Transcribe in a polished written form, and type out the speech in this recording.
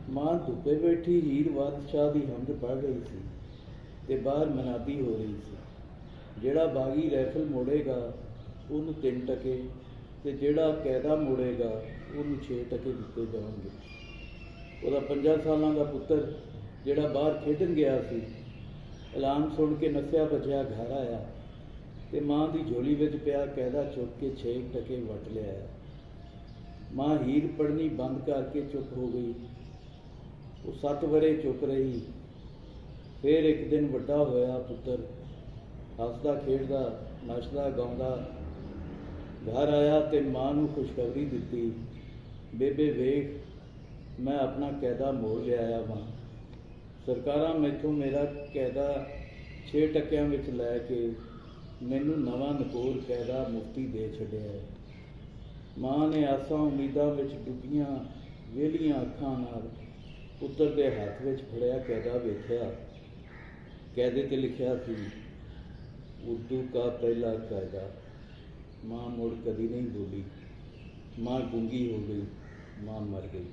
मां धुप्पे बैठी हीर बादशाह की हमद पढ़ रही थी ते बाहर मनादी हो रही थी। जिहड़ा बागी रैफल मोड़ेगा उन्होंने 3 टके ते जिहड़ा कैदा मोड़ेगा उन्होंने 6 टके दिते जाएंगे। वह 5 सालों का पुत्र जिहड़ा बाहर खेडन गया सी ऐलान सुन के नस्या बचिया घर आया ते मां की झोली विच पिया कैदा चुक के 6 टके वट लिया। मां हीर पढ़नी बंद करके चुप हो गई। वो 7 वरे चुप रही। फिर एक दिन वड्डा होया पुत्र हसदा खेडदा नचदा गाउंदा घर आया तो मां नूं खुशखबरी दिती, बेबे वेख मैं अपना कैदा मोड़ लिया वां। सरकारां मैथों मेरा कैदा 6 टकियां विच लैके मैनू नवां नकोर कैदा मुफ्ती दे छड्डिया है। मां ने आसां उम्मीदां विच डुब्बियां वेलियां अखां नाल पुत्र के हाथ विच फड़िया कैदा वेख्या। कैदे ते लिखिया सी उर्दू का पहला कायदा। मां मुड़ कदी नहीं बोली। मां गूंगी हो गई। मां मर गई।